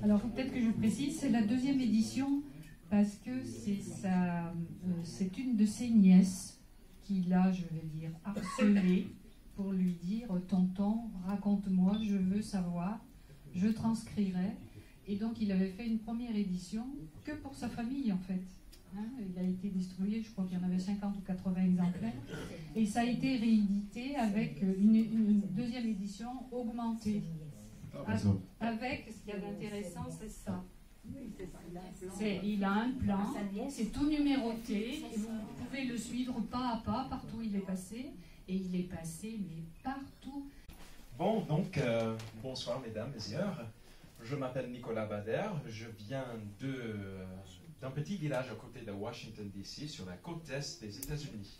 Alors peut-être que je précise, c'est la deuxième édition parce que c'est une de ses nièces qui l'a, je vais dire, harcelée pour lui dire « Tonton, raconte-moi, je veux savoir, je transcrirai ». Et donc il avait fait une première édition que pour sa famille en fait. Hein, il a été distribué, je crois qu'il y en avait 50 ou 80 exemplaires. Et ça a été réédité avec une deuxième édition augmentée. Avec, ce qui est intéressant, c'est ça. Il a un plan, c'est tout numéroté, et vous pouvez le suivre pas à pas, partout où il est passé, et il est passé, mais partout. Bon, donc, bonsoir mesdames, messieurs. Je m'appelle Nicolas Bader, je viens d'un petit village à côté de Washington, D.C., sur la côte est des États-Unis.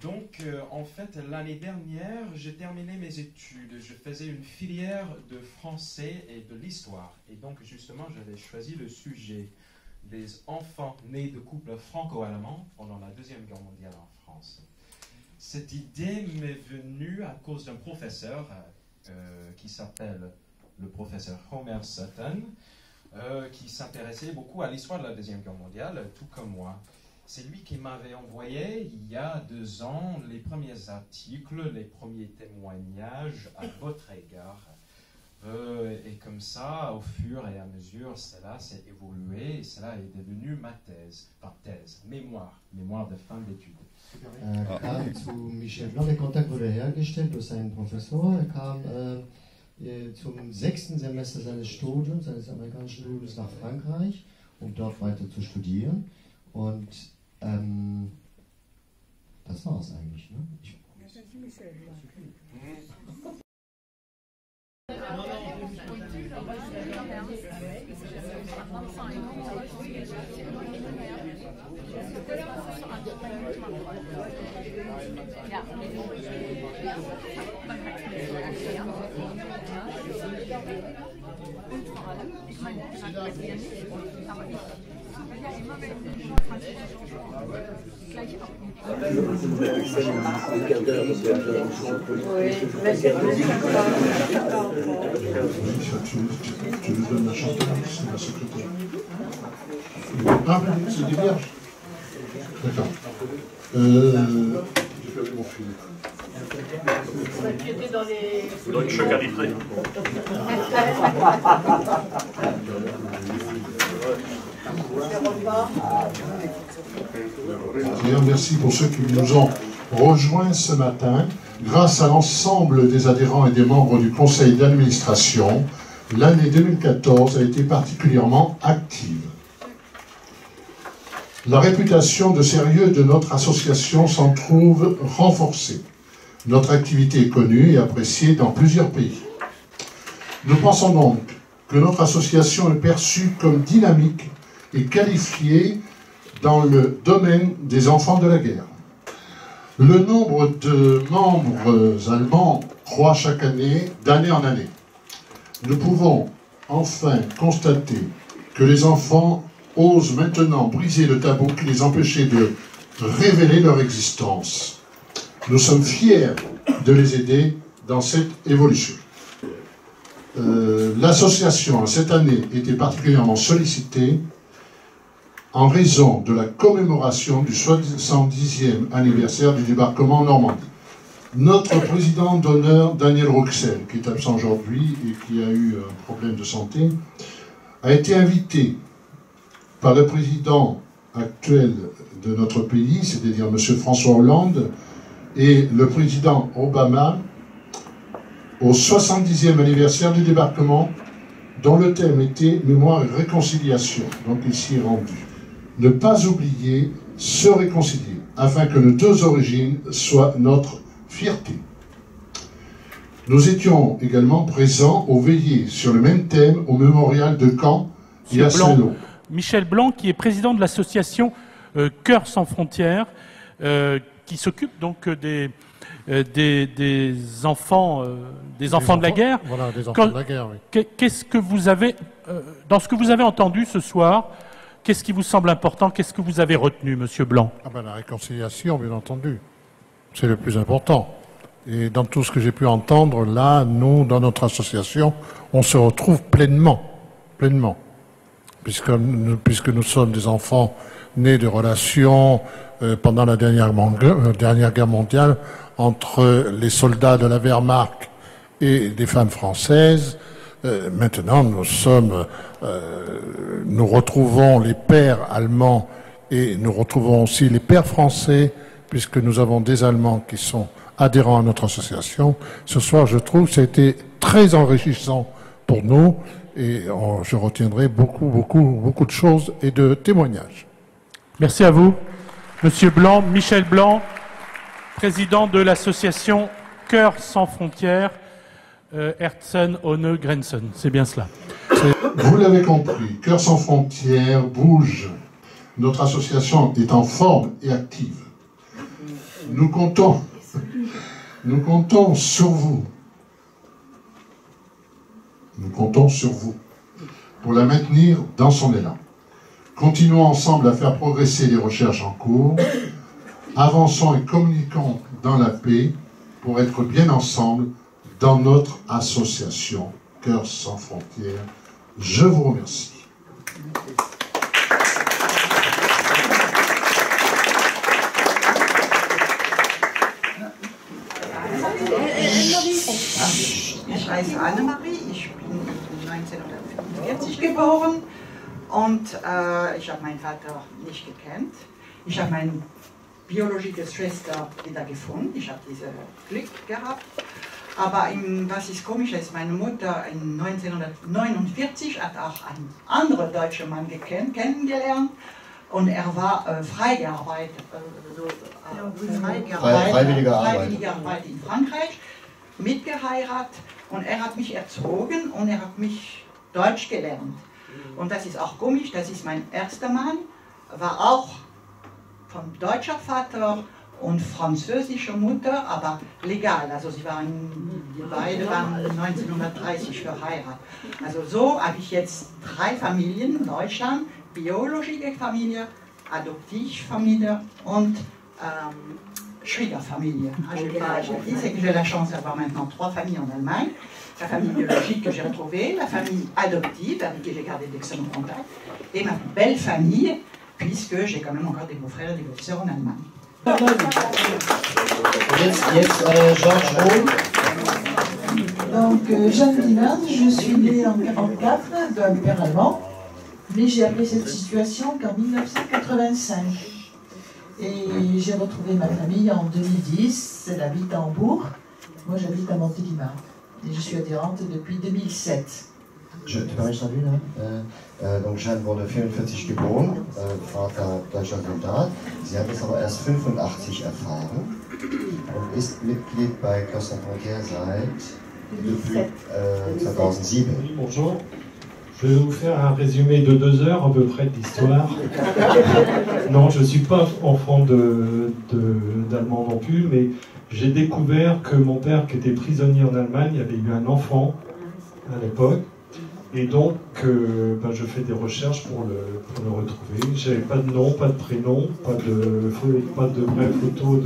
Donc, en fait, l'année dernière, j'ai terminé mes études. Je faisais une filière de français et de l'histoire. Et donc, justement, j'avais choisi le sujet des enfants nés de couples franco-allemands pendant la Deuxième Guerre mondiale en France. Cette idée m'est venue à cause d'un professeur qui s'appelle le professeur Homer Sutton, qui s'intéressait beaucoup à l'histoire de la Deuxième Guerre mondiale, tout comme moi. C'est lui qui m'avait envoyé, il y a 2 ans, les premiers articles, les premiers témoignages à votre égard. Et comme ça, au fur et à mesure, cela s'est évolué et cela est devenu ma thèse, enfin thèse, mémoire de fin d'études. Kam zu Michel Blanc, der Kontakt wurde hergestellt durch seinen Professor. Kam zum 6. Semester seines Studiums, seines amerikanischen Studiums nach Frankreich, um dort weiter zu studieren. Und das war es eigentlich. Ne? Tu lui donnes la chanteuse, c'est la secrétaire. Ah, c'est des vierges. D'accord. J'ai perdu mon fil. Dans une choc arbitrée. D'ailleurs, merci pour ceux qui nous ont rejoints ce matin. Grâce à l'ensemble des adhérents et des membres du conseil d'administration, l'année 2014 a été particulièrement active. La réputation de sérieux de notre association s'en trouve renforcée. Notre activité est connue et appréciée dans plusieurs pays. Nous pensons donc que notre association est perçue comme dynamique et qualifiée dans le domaine des enfants de la guerre. Le nombre de membres allemands croît chaque année, d'année en année. Nous pouvons enfin constater que les enfants osent maintenant briser le tabou qui les empêchait de révéler leur existence. Nous sommes fiers de les aider dans cette évolution. L'association, cette année, était particulièrement sollicitée en raison de la commémoration du 70e anniversaire du débarquement en Normandie. Notre président d'honneur, Daniel Rouxel, qui est absent aujourd'hui et qui a eu un problème de santé, a été invité par le président actuel de notre pays, c'est-à-dire M. François Hollande, et le président Obama, au 70e anniversaire du débarquement, dont le thème était « Mémoire et réconciliation ». Donc il s'y est rendu. Ne pas oublier, se réconcilier, afin que nos deux origines soient notre fierté. Nous étions également présents aux veillées sur le même thème au mémorial de Caen et à Saint-Lô. Michel Blanc, qui est président de l'association Cœurs sans frontières, qui s'occupe donc des enfants, de la guerre. Voilà, des enfants de la guerre, oui. Qu'est-ce que vous avez, dans ce que vous avez entendu ce soir, Qu'est-ce qui vous semble important? Qu'est-ce que vous avez retenu, Monsieur Blanc? La réconciliation, bien entendu. C'est le plus important. Et dans tout ce que j'ai pu entendre, là, nous, dans notre association, on se retrouve pleinement. Puisque nous sommes des enfants nés de relations pendant la dernière guerre mondiale entre les soldats de la Wehrmacht et des femmes françaises. Maintenant, nous retrouvons les pères allemands et nous retrouvons aussi les pères français, puisque nous avons des Allemands qui sont adhérents à notre association. Ce soir, je trouve que ça a été très enrichissant pour nous et je retiendrai beaucoup de choses et de témoignages. Merci à vous. Monsieur Blanc, Michel Blanc, président de l'association Cœurs sans frontières, Herzen ohne Grenzen. C'est bien cela. Vous l'avez compris, Cœurs sans frontières bouge. Notre association est en forme et active. Nous comptons sur vous. Nous comptons sur vous pour la maintenir dans son élan. Continuons ensemble à faire progresser les recherches en cours. Avançons et communiquons dans la paix pour être bien ensemble dans notre association Cœurs sans frontières. Je vous remercie. Ich heiße Annemarie, ich bin 1945 geboren und ich habe meinen Vater nicht gekannt. Ich habe meine biologische Schwester wieder gefunden, ich habe dieses Glück gehabt. Aber was ist komisch ist, meine Mutter in 1949 hat auch einen anderen deutschen Mann kennengelernt und er war freiwillige Arbeit in Frankreich, mitgeheiratet und er hat mich erzogen und er hat mich Deutsch gelernt. Und das ist auch komisch, das ist mein erster Mann, war auch von deutscher Vater und französischer Mutter, aber legal. Also beide waren 1930 verheiratet. Also so habe ich jetzt 3 Familien in Deutschland, biologische Familie, Adoptivfamilie und Schwiegerfamilie. J'ai la chance d'avoir maintenant 3 familles en Allemagne. La famille biologique que j'ai retrouvée, la famille adoptive avec qui j'ai gardé d'excellents contacts, et ma belle famille, puisque j'ai quand même encore des beaux-frères et des belles-sœurs en Allemagne. Georges Roux. Donc, Jeanne Dinard, je suis née en 1944 d'un père allemand, mais j'ai appris cette situation qu'en 1985. Et j'ai retrouvé ma famille en 2010, elle habite à Hambourg, moi j'habite à Montélimar, et je suis adhérente depuis 2007. Tu m'as entendu là? Donc Jeanne wurde 1944 geboren, Vater deutscher Soldat. Sie hat es aber erst 1985 erfahren und ist Mitglied bei Cœurs sans frontières depuis 2007. Bonjour. Je vais vous faire un résumé de 2 heures à peu près de l'histoire. Non, je ne suis pas enfant d'Allemand non plus, mais j'ai découvert que mon père, qui était prisonnier en Allemagne, avait eu un enfant à l'époque. Et donc, je fais des recherches pour le retrouver. J'avais pas de nom, pas de prénom, pas de vraies photos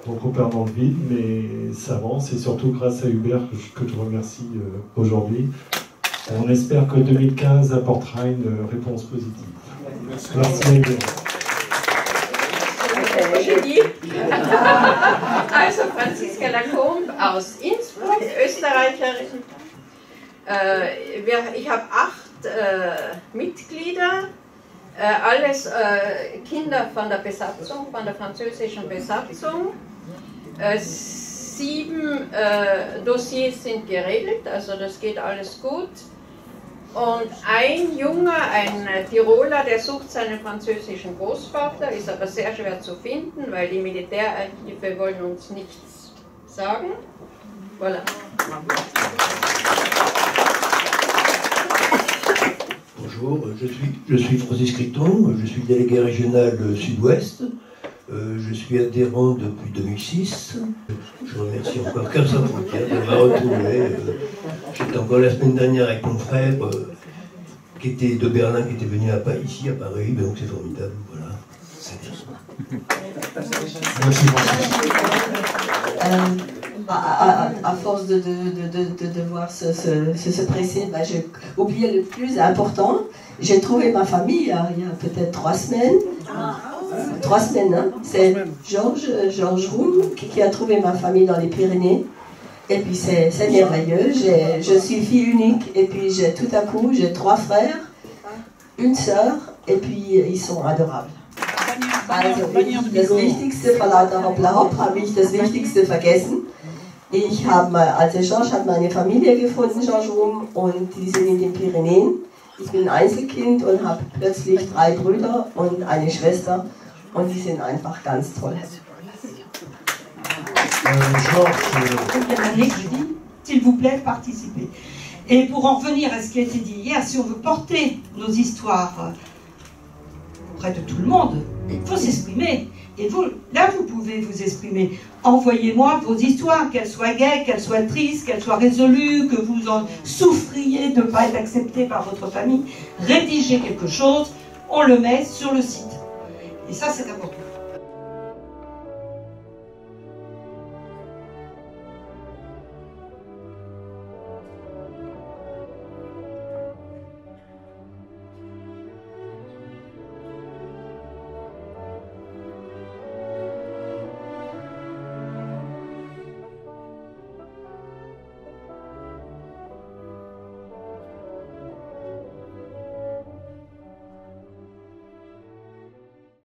donc au père dans le vide, mais ça avance. Et surtout grâce à Hubert, que je remercie aujourd'hui. On espère que 2015 apportera une réponse positive. Merci. Also Franziska Lacombe aus Innsbruck, Österreicherin. Ich habe 8 Mitglieder, alles Kinder von der Besatzung, von der französischen Besatzung. 7 Dossiers sind geregelt, also das geht alles gut. Und ein Junge, ein Tiroler, der sucht seinen französischen Großvater, ist aber sehr schwer zu finden, weil die Militärarchive wollen uns nichts sagen. Voilà. Bonjour, je suis Francis Criton, je suis délégué régional Sud-Ouest, je suis adhérent depuis 2006. Je remercie encore Cœurs sans frontières de m'avoir retrouvé. J'étais encore la semaine dernière avec mon frère qui était de Berlin, qui était venu ici à Paris, donc c'est formidable, voilà. Merci à force de devoir se presser, ben, j'ai oublié le plus important. J'ai trouvé ma famille il y a peut-être 3 semaines. 3 semaines, hein. C'est Georges Roum qui a trouvé ma famille dans les Pyrénées. Et puis c'est merveilleux. Je suis fille unique et puis tout à coup j'ai 3 frères, une sœur et puis ils sont adorables. Also, das Wichtigste vor lauter Hoppla Hopp habe ich das Wichtigste vergessen. Also Georges hat meine Familie gefunden, Georges Roum, und die sind in den Pyrenäen. Ich bin ein Einzelkind und habe plötzlich 3 Brüder und eine Schwester und die sind einfach ganz toll. S'il vous plaît, participez. Et pour en revenir à ce qui a été dit hier, si on veut porter nos histoires auprès de tout le monde, il faut s'exprimer. Et vous, là, vous pouvez vous exprimer. Envoyez-moi vos histoires, qu'elles soient gaies, qu'elles soient tristes, qu'elles soient résolues, que vous en souffriez de ne pas être accepté par votre famille. Rédigez quelque chose, on le met sur le site. Et ça, c'est important.